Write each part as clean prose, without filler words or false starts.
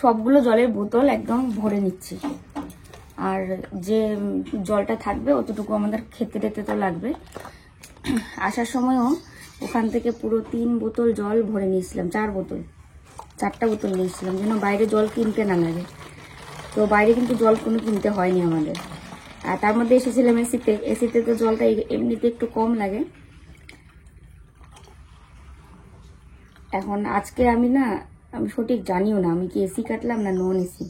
সবগুলো জলের বোতল একদম ভরে নিচ্ছি। আর যে জলটা থাকবে অতটুকু আমাদের খেতে টেতে তো লাগবে। আসার সময়ও ওখান থেকে পুরো 3 বোতল জল ভরে নিয়েছিলাম, 4টা বোতল নিয়েছিলাম, যেন বাইরে জল কিনতে না লাগে। তো বাইরে কিন্তু জল কোনো কিনতে হয়নি আমাদের। আর তার মধ্যে এসেছিলাম এসিতে তো জলটা এমনিতে একটু কম লাগে। এখন আজকে আমি সঠিক জানিও না আমি কি এসি কাটলাম না নন এসি,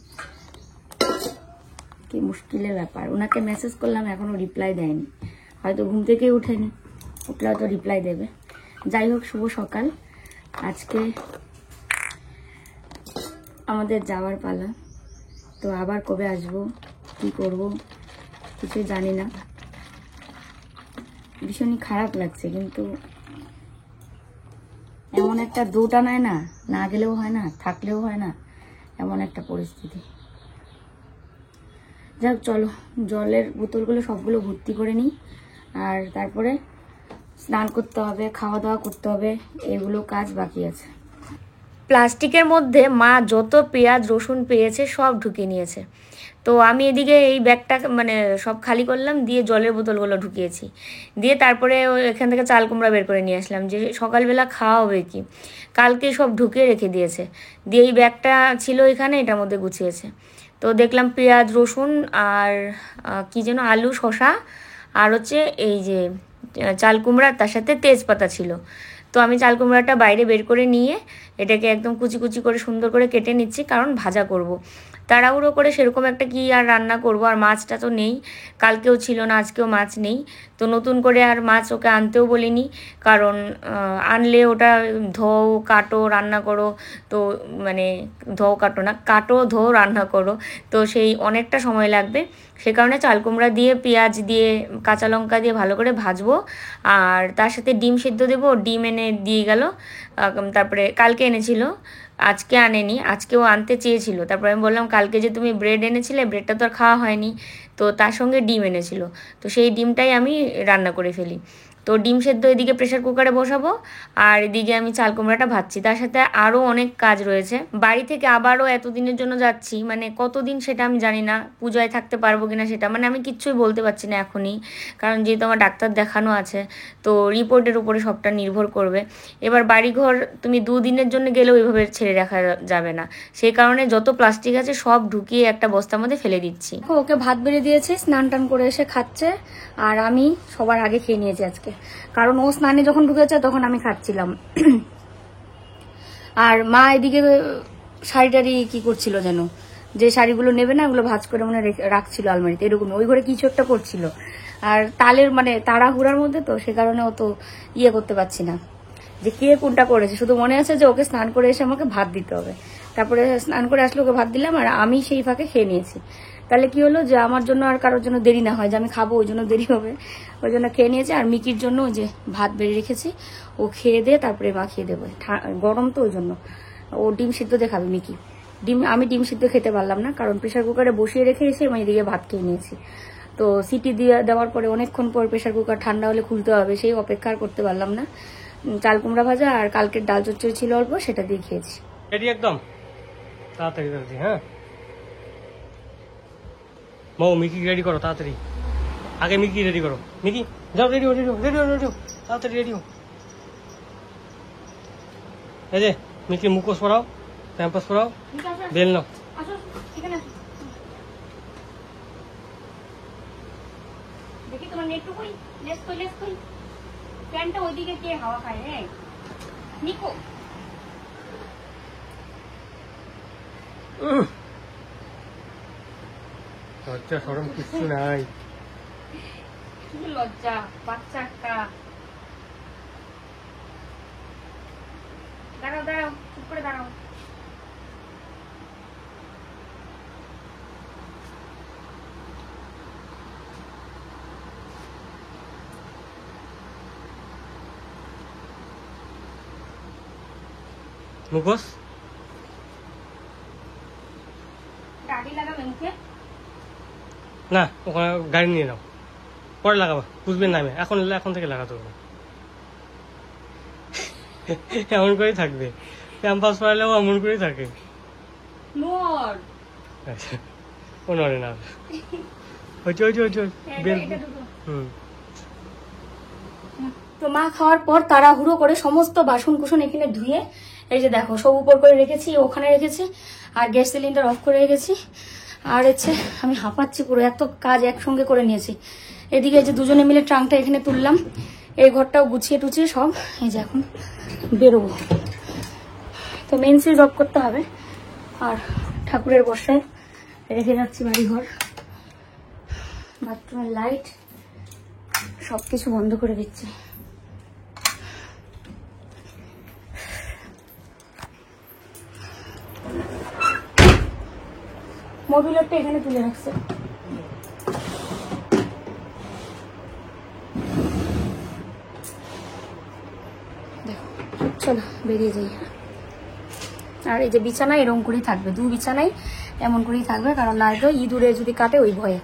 কি মুশকিলের ব্যাপার। ওনাকে মেসেজ করলাম, এখনো রিপ্লাই দেয়নি, হয়তো ঘুম থেকে উঠেনি, উঠলে হয়তো রিপ্লাই দেবে। যাই হোক, শুভ সকাল। আজকে আমাদের যাওয়ার পালা। তো আবার কবে আসবো, কি করব কিছু জানি না। ভীষণই খারাপ লাগছে, কিন্তু এমন একটা দোটানায় না গেলেও হয় না, থাকলেও হয় না, এমন একটা পরিস্থিতি। যাক, চলো জলের বোতলগুলো সবগুলো ভর্তি করে নিই। আর তারপরে স্নান করতে হবে, খাওয়া দাওয়া করতে হবে, এগুলো কাজ বাকি আছে। প্লাস্টিকের মধ্যে মা যত পেঁয়াজ রসুন পেয়েছে সব ঢুকিয়ে নিয়েছে। তো আমি এদিকে এই ব্যাগটা সব খালি করলাম, দিয়ে জলের বোতলগুলো ঢুকিয়েছি, দিয়ে তারপরে এখান থেকে চাল কুমড়া বের করে নিয়ে আসলাম, যে সকালবেলা খাওয়া হবে কি। কালকে সব ঢুকিয়ে রেখে দিয়েছে, দিয়ে এই ব্যাগটা ছিল এখানে, এটার মধ্যে গুছিয়েছে। তো দেখলাম পেঁয়াজ রসুন আর কি যেন আলু শসা আর হচ্ছে এই যে চাল কুমড়া, তার সাথে তেজপাতা ছিল। তো আমি চাল কুমড়াটা বাইরে বের করে নিয়ে এটাকে একদম কুচি কুচি করে সুন্দর করে কেটে নিচ্ছি, কারণ ভাজা করব। তাড়াহুড়ো করে সেরকম একটা কি আর রান্না করব, আর মাছটা তো নেই, কালকেও ছিল না, আজকেও মাছ নেই। তো নতুন করে আর মাছ ওকে আনতেও বলিনি, কারণ আনলে ওটা ধোও কাটো রান্না করো, তো ধোও কাটো না, কাটো ধোও রান্না করো, তো সেই অনেকটা সময় লাগবে। সে কারণে চাল কুমড়া দিয়ে পেঁয়াজ দিয়ে কাঁচা লঙ্কা দিয়ে ভালো করে ভাজবো, আর তার সাথে ডিম সিদ্ধ দেবো। ডিম এনে দিয়ে গেল, তারপরে কালকে এনেছিল, আজকে আনেনি, আজকেও আনতে চেয়েছিল। তারপরে আমি বললাম, কালকে যে তুমি ব্রেড এনেছিলে, ব্রেডটা তো আর খাওয়া হয়নি, তো তার সঙ্গে ডিম এনেছিল, তো সেই ডিমটাই আমি রান্না করে ফেলি। তো ডিম সেদ্ধ এদিকে প্রেশার কুকারে বসাবো, আর এদিকে আমি চাল কুমড়াটা ভাজছি। তার সাথে আরও অনেক কাজ রয়েছে। বাড়ি থেকে আবারও এতদিনের জন্য যাচ্ছি, কতদিন সেটা আমি জানি না, পূজায় থাকতে পারবো কিনা সেটা আমি কিচ্ছুই বলতে পারছি না এখনই, কারণ যেহেতু আমার ডাক্তার দেখানো আছে, তো রিপোর্টের উপরে সবটা নির্ভর করবে। এবার বাড়িঘর তুমি 2 দিনের জন্য গেলেও ওইভাবে ছেড়ে রাখা যাবে না, সেই কারণে যত প্লাস্টিক আছে সব ঢুকিয়ে একটা বস্তার মধ্যে ফেলে দিচ্ছি। ওকে ভাত বেড়ে দিয়েছে, স্নান টান করে এসে খাচ্ছে, আর আমি সবার আগে খেয়ে নিয়েছি আজকে, কারণ ও স্নানে যখন ঢুকেছে তখন আমি খাচ্ছিলাম। আর মা এদিকে শাড়ি কি করছিল যেন, যে শাড়িগুলো নেবে না ওগুলো ভাঁজ করে রাখছিল আলমারিতে, এরকম ওই ঘরে কিছু একটা করছিল। আর তালের তাড়াহুড়ার মধ্যে, তো সে কারণে অত ইয়ে করতে পারছি না যে কে কোনটা করেছে। শুধু মনে আছে যে ওকে স্নান করে এসে আমাকে ভাত দিতে হবে, তারপরে স্নান করে আসলে ওকে ভাত দিলাম, আর আমি সেই ফাঁকে খেয়ে নিয়েছি। তাহলে কি হলো, যে আমার জন্য আর কারোর জন্য দেরি না হয়, যে আমি খাবো ওই জন্য দেরি হবে, ওই জন্য খেয়ে নিয়েছি। আর মিকির জন্য যে ভাত বেড়ে রেখেছি, ও খেয়ে দিয়ে তারপরে মা খেয়ে দেবো, গরম তো ওই জন্য। ও ডিম সিদ্ধ দিয়ে খাবে মিকি। আমি ডিম সিদ্ধ খেতে পারলাম না, কারণ প্রেশার কুকারে বসিয়ে রেখে এসে আমি এদিকে ভাত খেয়ে নিয়েছি। তো সিটি দেওয়ার পরে অনেকক্ষণ পর প্রেশার কুকার ঠান্ডা হলে খুলতে হবে, সেই অপেক্ষা করতে পারলাম না। চাল কুমড়া ভাজা আর কালকের ডাল চচ্চড়ি ছিল অল্প, সেটা দিয়ে খেয়েছি। একদম তাড়াতাড়ি তাড়াতাড়ি, হ্যাঁ মৌ মিকি রেডি করো তাড়াতাড়ি, আগে মিকি রেডি করো। মিকি যাও, রেডি হো রেডি হো রেডি হো রেডি হো, তাড়াতাড়ি রেডি হো। এই যে মিকি মুখোশ পরাও, প্যাম্পাস পরাও, বেল নাও। দেখি তোমার নেটটু কই, লেস কই ফ্যানটা ওইদিকে কে হাওয়া খায় রে নিকো। লজ্জা শরম কিচ্ছু নাই, কি লজ্জা, বাচ্চা একটা। দাঁড়াও চুপ করে দাঁড়াও। মুখোশ গাড়ি লাগাবে মুখে না, ওখানে গাড়ি নিয়ে নাও, পরে লাগাবা, বুঝবেন না আমি এখন থেকে লাগাতে হবে। এমন করেই থাকবে, ক্যাম্পাস পড়ালেও এমন করেই থাকে। নো আচ্ছা ও নড়ে না ওই বেল হুম। তো মা খাওয়ার পর তাড়াহুড়ো করে সমস্ত বাসন কুসন এখানে ধুয়ে এই যে দেখো সব উপর করে রেখেছি, ওখানে রেখেছি, আর গ্যাস সিলিন্ডার অফ করে রেখেছি। আর হচ্ছে আমি হাঁপাচ্ছি পুরো, এত কাজ একসঙ্গে করে নিয়েছি। এদিকে এই যে দুজনে মিলে ট্রাঙ্কটা এখানে তুললাম, এই ঘরটাও গুছিয়ে টুছিয়ে সব এই যে এখন বেরোবো। তো মেন সুইচ অফ করতে হবে, আর ঠাকুরের বসায় রেখে যাচ্ছি বাড়িঘর, বাথরুমের লাইট সবকিছু বন্ধ করে দিচ্ছি। মোবিলটা এখানে তুলে রাখছে। দেখো চলো বেরিয়ে যাই। আর এই যে বিছানা এরকম করেই থাকবে, দু বিছানাই এমন করেই থাকবে, কারণ না তো ইঁদুরে যদি কাটে ওই ভয়ে।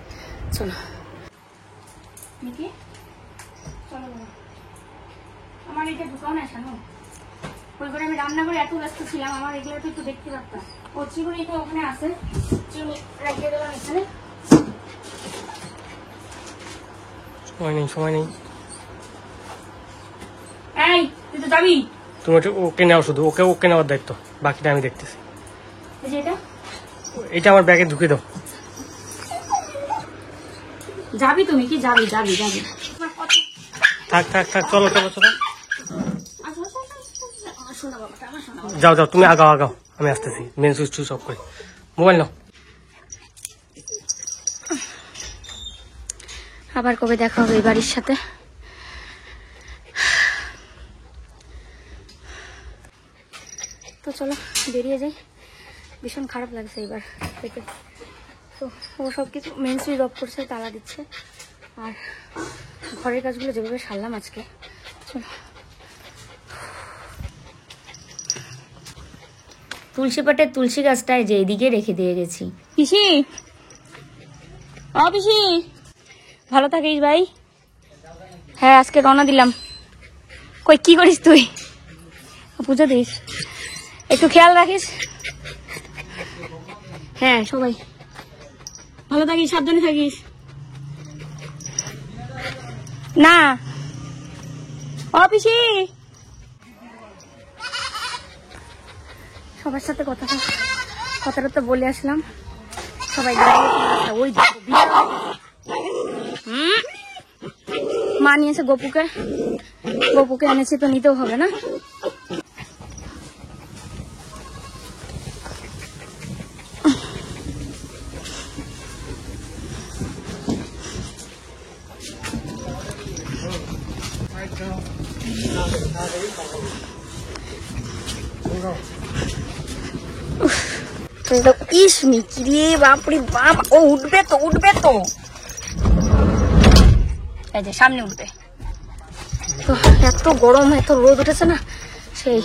চলো মিকি চলো আমার এটা ঢুকাও না শানু, ওই করে আমি রান্না করে এত ব্যস্ত ছিলাম, আমার এগুলো তো একটু দেখতে পারতাম। ও চিগুড়ি তো ওখানে আছে, চিনি রেখে দিলাম এখানে। সময় নেই এই তুই তো যাবি, তুমি ওকে নাও, শুধু ওকে নেওয়ার দায়িত্ব, বাকিটা আমি দেখতেছি। এই যে এটা আমার ব্যাগে ঢুকে দাও। যাবি তুমি কি? যাবি যাবি যাবি থাক চলো যাও তুমি আগাও আমি আসতেছি। মেন সুইচ অফ করে মোবাইল নাও। আবার কবে দেখা হবে এই বাড়ির সাথে? তো চলো বেরিয়ে যাই, ভীষণ খারাপ লাগছে এবার থেকে। তো ও সব কিছু মেন সুইচ অফ করছে, তালা দিচ্ছে, আর ঘরের কাজগুলো যেভাবে সারলাম আজকে। চলো তুলসী পাটের তুলসী গাছটায় যে এদিকে রেখে দিয়ে গেছি। পিসি পিসি ভালো থাকিস ভাই। হ্যাঁ আজকে রওনা দিলাম। কই কি করিস তুই? পুজো দিস, একটু খেয়াল রাখিস। হ্যাঁ সবাই ভালো থাকিস, সাবধানে থাকিস। না পিসি সবার সাথে কথাটা বলে আসলাম, সবাই ওই মা নিয়েছে গপুকে এনেছি, তো নিতেও হবে না। ইস মিকি রে, বাপরে বাপ, ও উঠবে তো এই যে সামনে উঠবে। তো এত গরম, এত রোদ উঠেছে না, সেই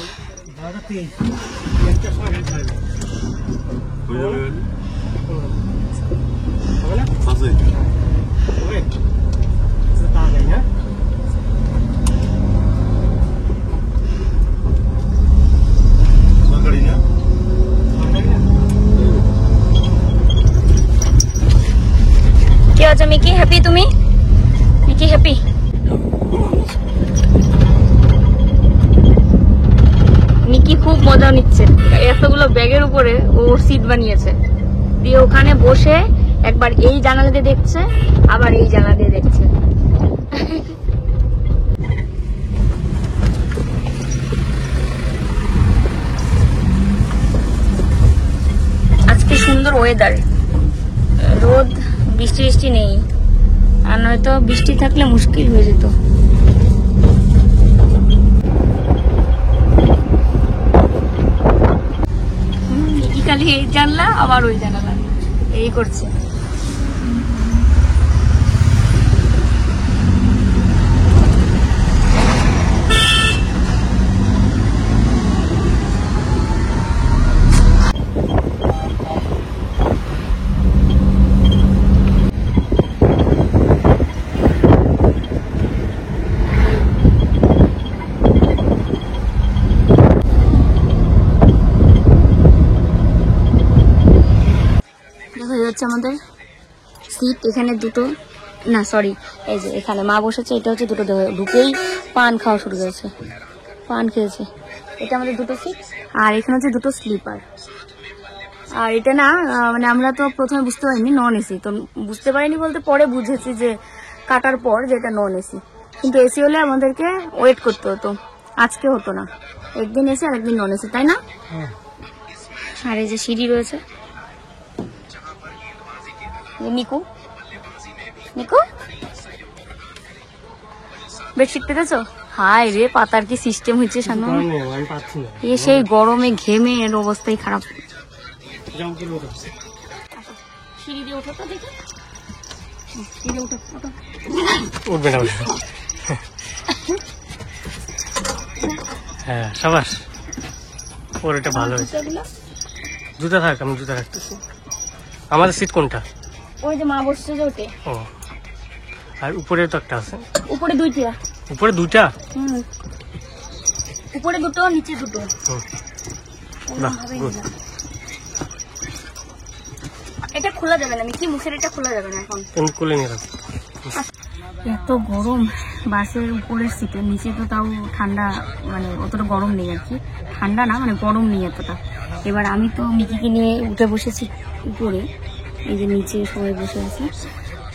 কি হচ্ছে মিকি? হ্যাপি তুমি? Mickey happy? মিকি খুব মজা নিচ্ছে, এতগুলো ব্যাগের উপরে ও সিট বানিয়েছে, দিয়ে ওখানে বসে একবার এই জানালা দিয়ে দেখছে, আবার এই জানালা দিয়ে দেখছে। আজকে সুন্দর ওয়েদার, রোদ, বৃষ্টি নেই, আর নয়তো বৃষ্টি থাকলে মুশকিল হয়ে যেত। খালি এই জানলা আবার ওই জানালা এই করছে। হচ্ছে আমাদের সিট, এখানে দুটো, না সরি, এই যে এখানে মা বসেছে, এটা হচ্ছে দুটো, ঢুকেই পান খাওয়া শুরু করেছে, পান খেয়েছে। এটা আমাদের দুটো সিট, আর এখানে হচ্ছে দুটো স্লিপার। আর এটা না মানে আমরা তো প্রথমে বুঝতে পারিনি নন এসি, তো বুঝতে পারিনি বলতে পরে বুঝেছি যে কাটার পর যে এটা নন এসি, কিন্তু এসি হলে আমাদেরকে ওয়েট করতে হতো, আজকে হতো না, একদিন এসি আর একদিন নন এসি, তাই না? আর এই যে সিঁড়ি রয়েছে, নিকু নিকু বেডশিট পেতেছো? হাই রে, পাতার কি সিস্টেম হয়েছে সামনে, এ সেই গরমে ঘেমে এর অবস্থাই খারাপ। সিঁড়ি দিয়ে ওঠো তো দেখি, সিঁড়ি ওঠো, উঠবে না। হ্যাঁ সাবাস, ওর এটা ভালো হয়েছে। জুতা থাক, আমি জুতা রাখতেছি। আমাদের সিট কোনটা? ওই যে মা বসছে যে ওতে। ও, আর উপরে তো একটা আছে। উপরে দুইটা। উপরে দুইটা? উপরে দুটো, নিচে দুটো। বাহ, গুড। এটা খোলা যাবে না, কি মুখের এটা খোলা যাবে না এখন, তুমি খুলে নিয়ে রাখো। এত গরম বাসের উপরের সিটে, নিচে তো তাও ঠান্ডা, মানে অতটা গরম নেই আর কি, ঠান্ডা না মানে গরম নেই এতটা। এবার আমি তো মিকিকে নিয়ে উঠে বসেছি উপরে, এই যে নিচে সবাই বসে আছে,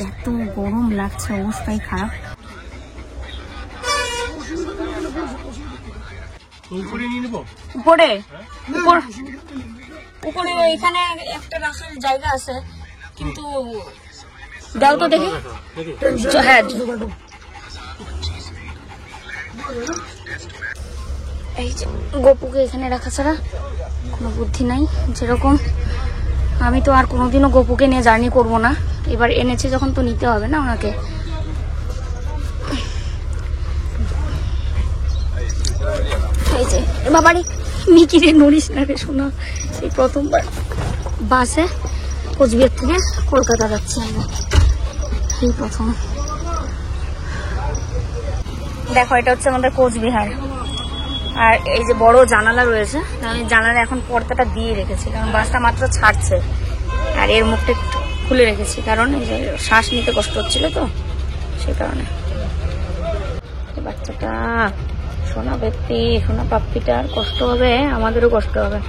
এত গরম লাগছে, অবস্থাই খারাপ। উপরে নিয়ে নেবো? উপরে উপরে এখানে একটা রাখার জায়গা আছে, কিন্তু দাও তো দেখি। হ্যাঁ, এই যে গপুকে এখানে রাখা ছাড়া কোনো বুদ্ধি নাই। যেরকম আমি তো আর কোনোদিনও গপুকে নিয়ে জার্নি করব না, এবার এনেছে যখন তো নিতে হবে না ওনাকে। এই যে বাবারি মিকি রে, নড়িস না রে শোনা, সেই প্রথমবার বাসে কোচবিহার থেকে কলকাতা যাচ্ছি আমরা, এই প্রথম। দেখো এটা হচ্ছে আমাদের কোচবিহার, আর এই যে বড় জানালা রয়েছে, আমি জানালা এখন পর্দাটা দিয়ে রেখেছি, কারণ বাসটা মাত্র ছাড়ছে, আর এর মুখটা একটু খুলে রেখেছি, কারণ এই যে শ্বাস নিতে কষ্ট হচ্ছিল তো সেই কারণে। বাচ্চাটা সোনা ব্যক্তি, সোনা পাপ্পিটার কষ্ট হবে, আমাদেরও কষ্ট হবে।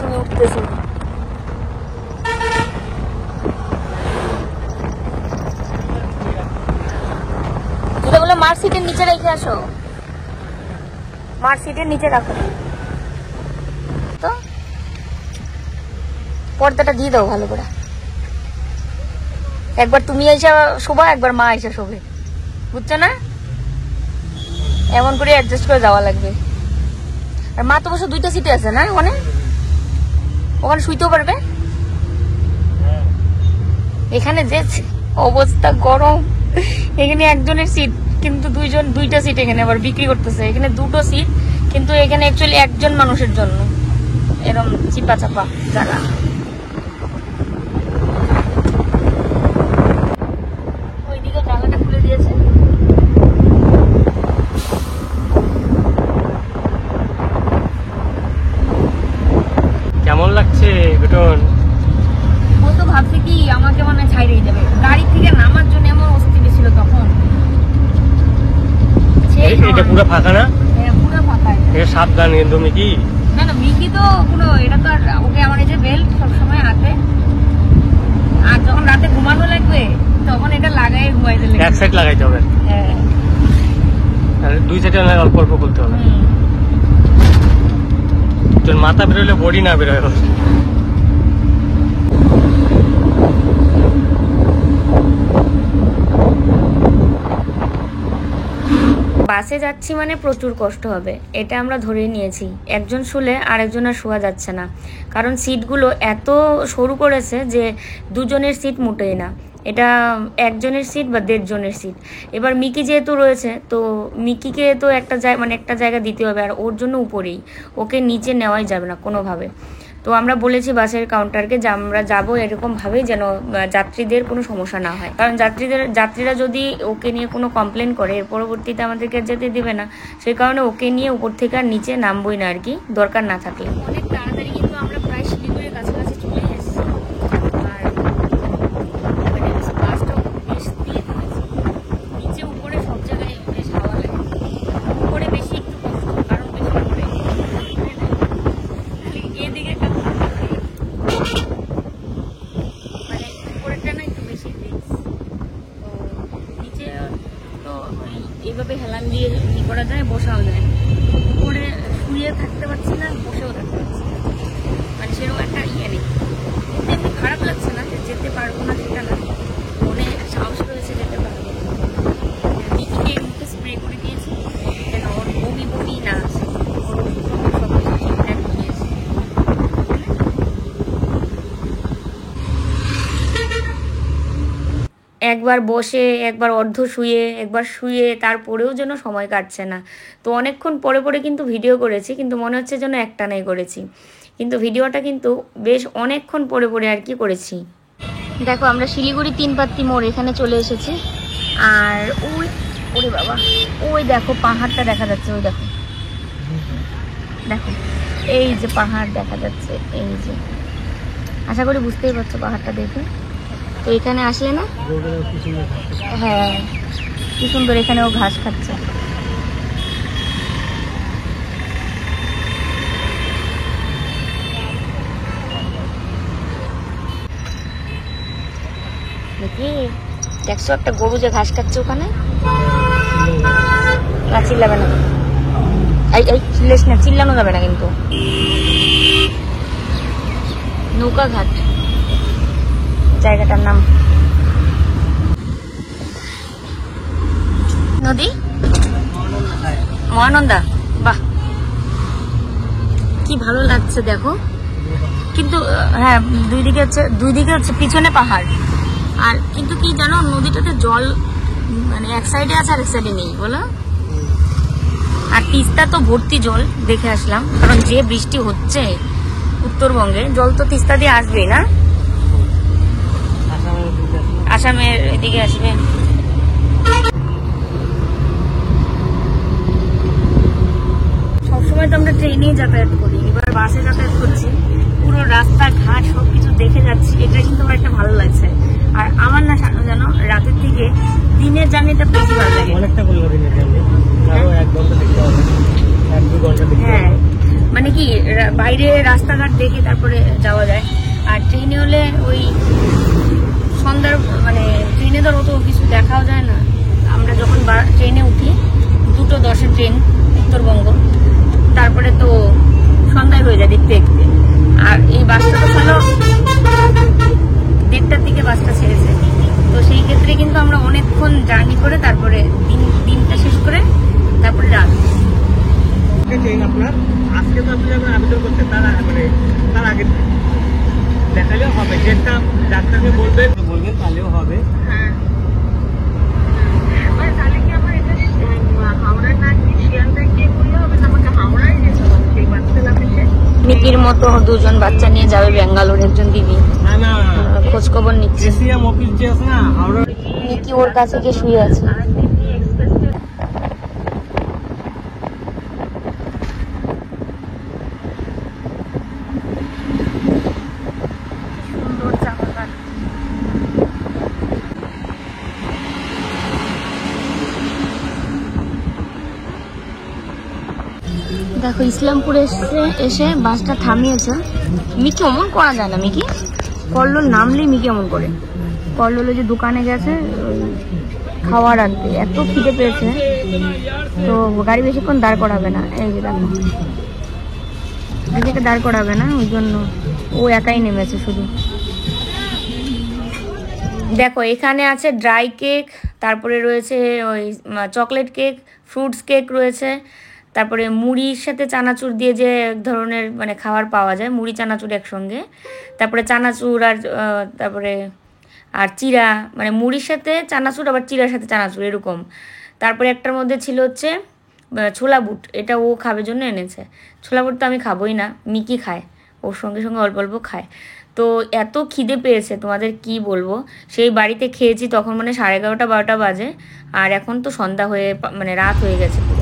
তুমি উঠতেছো জুতাগুলো মার সিটের নিচে রেখে আসো, মার সিটের নিচে রাখো তো, পর্দাটা দিয়ে দাও ভালো করে। একবার তুমি আইসা শোভা, একবার মা আইসা শোভে, বুঝছো না? এমন করে অ্যাডজাস্ট করে যাওয়া লাগবে। আর মা তো অবশ্য দুইটা সিটে আছে না, ওখানে শুইতেও পারবে। এখানে যে অবস্থা গরম, এখানে একজনের সিট কিন্তু দুইটা সিট এখানে আবার বিক্রি করতেছে, এখানে দুটো সিট কিন্তু এখানে অ্যাকচুয়ালি একজন মানুষের জন্য, এরকম চিপা চাপা জায়গা। ওইদিকে জায়গাটা খুলে দিয়েছে। কেমন লাগছে গঠন? ও তো ভাবছে কি আমাকে মানে ছাইড়েই যাবে, গাড়ি থেকে নামার জন্য এমন অস্থির ছিল তখন। এটা পুরো ফাঁকা না? হ্যাঁ পুরো ফাঁকা। থেকে সাবধান কিন্তু মিকি। না না মিকি তো কোনো এটা তো আর ওকে আমার এই যে বেল্ট সবসময় হাতে, আর যখন রাতে ঘুমানো লাগবে তখন এটা লাগাই ঘুমাইতে লাগবে। এক সাইড লাগাইতে হবে, হ্যাঁ আর দুই সাইডে অল্প অল্প করতে হবে। তোর মাথা বেরোলে বডি না বেরোয়। বাসে যাচ্ছি মানে প্রচুর কষ্ট হবে, এটা আমরা ধরে নিয়েছি। একজন শুলে আরেকজন আর শোয়া যাচ্ছে না, কারণ সিটগুলো এত সরু করেছে যে দুজনের সিট মোটেই না, এটা একজনের সিট বা 1.5 জনের সিট। এবার মিকি যেহেতু রয়েছে তো মিকিকে তো একটা জায়গা দিতে হবে, আর ওর জন্য উপরেই, ওকে নিচে নেওয়াই যাবে না কোনোভাবে। তো আমরা বলেছি বাসের কাউন্টারকে যে আমরা যাবো এরকমভাবেই যেন যাত্রীদের কোনো সমস্যা না হয়, কারণ যাত্রীরা যদি ওকে নিয়ে কোনো কমপ্লেন করে এর পরবর্তীতে আমাদেরকে যেতে দেবে না, সেই কারণে ওকে নিয়ে উপর থেকে আর নিচে নামবই না আর কি, দরকার না থাকলে। অনেক তাড়াতাড়ি কিন্তু আমরা প্রায় শিলিগুড়ির কাছাকাছি চলে এসেছি, আর বাসটাও বেশ দিয়ে ফেলেছি। নিচে উপরে সব জায়গায় বেশ হাওয়া লাগে, উপরে বেশি একটু কষ্ট, কারণ বেশি উপরে এদিকে মানে উপরেরটা না একটু বেশি রিস্ক। তো নিচে তো এইভাবে হেলান দিয়ে কি করা যায়, বসাও যায়, উপরে শুয়ে থাকতে পারছি না, বসেও থাকতে পারছি না, মানে সেরকম একটা ইয়ে নেই। কিন্তু এমনি খারাপ লাগছে না যে যেতে পারবো না সেটা না, মনে সাহস রয়েছে যেতে পারবো। মিকিকে মুখে স্প্রে করে দিয়েছি যেন ওর বমি বমি না আসে, ওর সব কিছু ঠিকঠাক নিয়েছে। একবার বসে, একবার অর্ধ শুয়ে, একবার শুয়ে, তারপরেও যেন সময় কাটছে না। তো অনেকক্ষণ পরে পরে কিন্তু ভিডিও করেছি, কিন্তু মনে হচ্ছে যেন একটানাই করেছি, কিন্তু ভিডিওটা কিন্তু বেশ অনেকক্ষণ পরে পরে আর কি করেছি। দেখো আমরা শিলিগুড়ি 3 পাত্তি মোড় এখানে চলে এসেছি, আর ওই ওরে বাবা ওই দেখো পাহাড়টা দেখা যাচ্ছে, ওই দেখো দেখো এই যে পাহাড় দেখা যাচ্ছে, এই যে, আশা করি বুঝতেই পারছো পাহাড়টা দেখে। তো এখানে আসলে না, হ্যাঁ কি সুন্দর, এখানেও ঘাস খাচ্ছে। দেখি দেখছো একটা গরু যে ঘাস খাচ্ছে ওখানে, না চিল্লাবে না, এই চিল্লাস না, চিল্লানো যাবে না কিন্তু। নৌকা ঘাট জায়গাটার নাম, নদী মহানন্দা। বাহ কি ভালো লাগছে দেখো, কিন্তু হ্যাঁ দুই দিকে হচ্ছে পিছনে পাহাড়, আর কিন্তু কি জানো নদীটাতে জল মানে এক সাইডে আছে আর এক সাইডে নেই বলো, আর তিস্তা তো ভর্তি জল দেখে আসলাম, কারণ যে বৃষ্টি হচ্ছে উত্তরবঙ্গে জল তো তিস্তা দিয়ে আসবেই না, আসামের এদিকে আসবে। সবসময় তো আমরা ট্রেনেই যাতায়াত করি, এবার বাসে যাতায়াত করছি, পুরো রাস্তাঘাট সবকিছু দেখে যাচ্ছি, এটা কিন্তু আমার একটা ভালো লাগছে। আর আমার না জানো রাতের থেকে দিনের জার্নিটা বেশি ভালো লাগে। হ্যাঁ মানে কি বাইরে রাস্তাঘাট দেখে তারপরে যাওয়া যায়, আর ট্রেনে হলে ওই সন্ধ্যার মানে ট্রেনে ধর অত কিছু দেখাও যায় না। আমরা যখন ট্রেনে উঠি 2:10 ট্রেন উত্তরবঙ্গ, তারপরে তো সন্ধ্যায় হয়ে যায় দেখতে দেখতে, আর এই বাসটা তো হলো 1:30টার দিকে বাসটা ছেড়েছে, তো সেই ক্ষেত্রে কিন্তু আমরা অনেকক্ষণ জার্নি করে তারপরে দিনটা শেষ করে তারপরে রাত। আপনার আজকে তো আপনি যখন আবেদন করতে তার আগে দেখালেও হবে, যেটা ডাক্তারকে বলবেন তাহলেও হবে। হ্যাঁ তাহলে কি আমার এটা হাওড়ার না শিয়ালদায় গিয়ে করলে হবে, আমাকে হাওড়ায় যেতে হবে সেই বাচ্চা লাফেছে। মিকির মতো 2 জন বাচ্চা নিয়ে যাবে ব্যাঙ্গালোর একজন দিদি, না খোঁজ খবর নিচ্ছে। এসিএম অফিস যে আছে না হাওড়া, মিকি ওর কাছে গিয়ে শুয়ে আছে। দেখো ইসলামপুর এসে বাসটা থামিয়েছে। মিকি অমন করা যায় না, মিকি কল্লোল নামলেই মিকি অমন করে। কল্লোলে যে দোকানে গেছে খাওয়ার আনতে, এত খিদে পেয়েছে তো গাড়ি বেশিক্ষণ দাঁড় করাবে না। এই যে দেখো নিজেকে দাঁড় করাবে না, ওই জন্য ও একাই নেমেছে শুধু। দেখো এখানে আছে ড্রাই কেক, তারপরে রয়েছে ওই চকলেট কেক, ফ্রুটস কেক রয়েছে, তারপরে মুড়ির সাথে চানাচুর দিয়ে যে এক ধরনের মানে খাবার পাওয়া যায়, মুড়ি চানাচুর একসঙ্গে, তারপরে চানাচুর আর তারপরে আর চিড়া, মানে মুড়ির সাথে চানাচুর আবার চিড়ার সাথে চানাচুর এরকম। তারপরে একটার মধ্যে ছিল হচ্ছে ছোলা বুট, এটা ও খাবে জন্য এনেছে। ছোলা বুট তো আমি খাবোই না, মিকি খায়, ওর সঙ্গে সঙ্গে অল্প অল্প খায়। তো এত খিদে পেয়েছে তোমাদের কি বলবো। সেই বাড়িতে খেয়েছি তখন মানে 11:30 12টা বাজে, আর এখন তো সন্ধ্যা হয়ে মানে রাত হয়ে গেছে পুরো।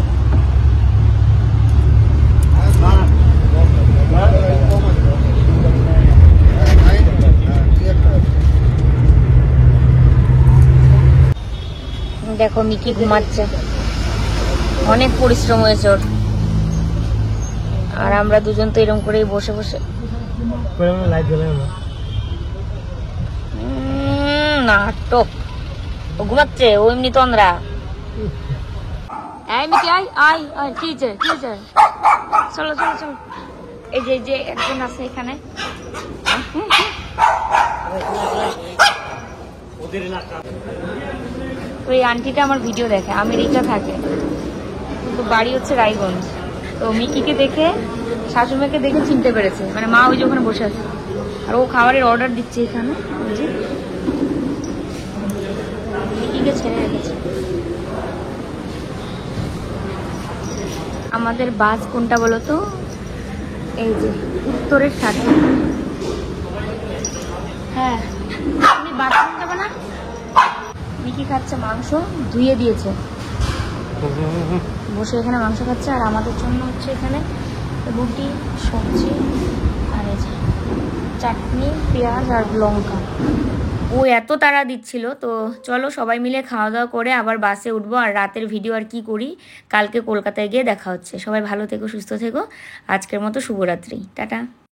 দেখো মিকি ঘুমাচ্ছে, অনেক পরিশ্রম হয়েছে ওর। আর আমরা দুজন তো এরকম করেই বসে বসে নাটক। ও ঘুমাচ্ছে, ও এমনি তন্দ্রা। এই মিকি আয় আয় আয়, কি হয়েছে কি হয়েছে, চলো চলো চলো। এই যে একজন আছে এখানে, তো এই আন্টিটা আমার ভিডিও দেখে, আমেরিকা থাকে কিন্তু বাড়ি হচ্ছে রায়গঞ্জ। তো মিকিকে দেখে শাশুড়িমাকে দেখে চিনতে পেরেছে, মানে মা ওই যে ওখানে বসে আছে আর ও খাবারের অর্ডার দিচ্ছে এখানে। বুঝি মিকিকে ছেড়ে রেখেছে। আমাদের বাস কোনটা বলো তো? এই যে উত্তরের সাথে। হ্যাঁ তুমি বাথরুম যাবে না? মিকি খাচ্ছে মাংস, ধুয়ে দিয়েছে, বসে এখানে মাংস খাচ্ছে। আর আমাদের জন্য হচ্ছে এখানে রুটি, সবজি আর এই যে চাটনি, পেঁয়াজ আর লঙ্কা। ও এত তাড়া দিচ্ছিল। তো চলো সবাই মিলে খাওয়া দাওয়া করে আবার বাসে উঠবো। আর রাতের ভিডিও আর কি করি কালকে কলকাতায় গিয়ে দেখা হচ্ছে। সবাই ভালো থেকো, সুস্থ থেকো। আজকের মতো শুভরাত্রি, টাটা।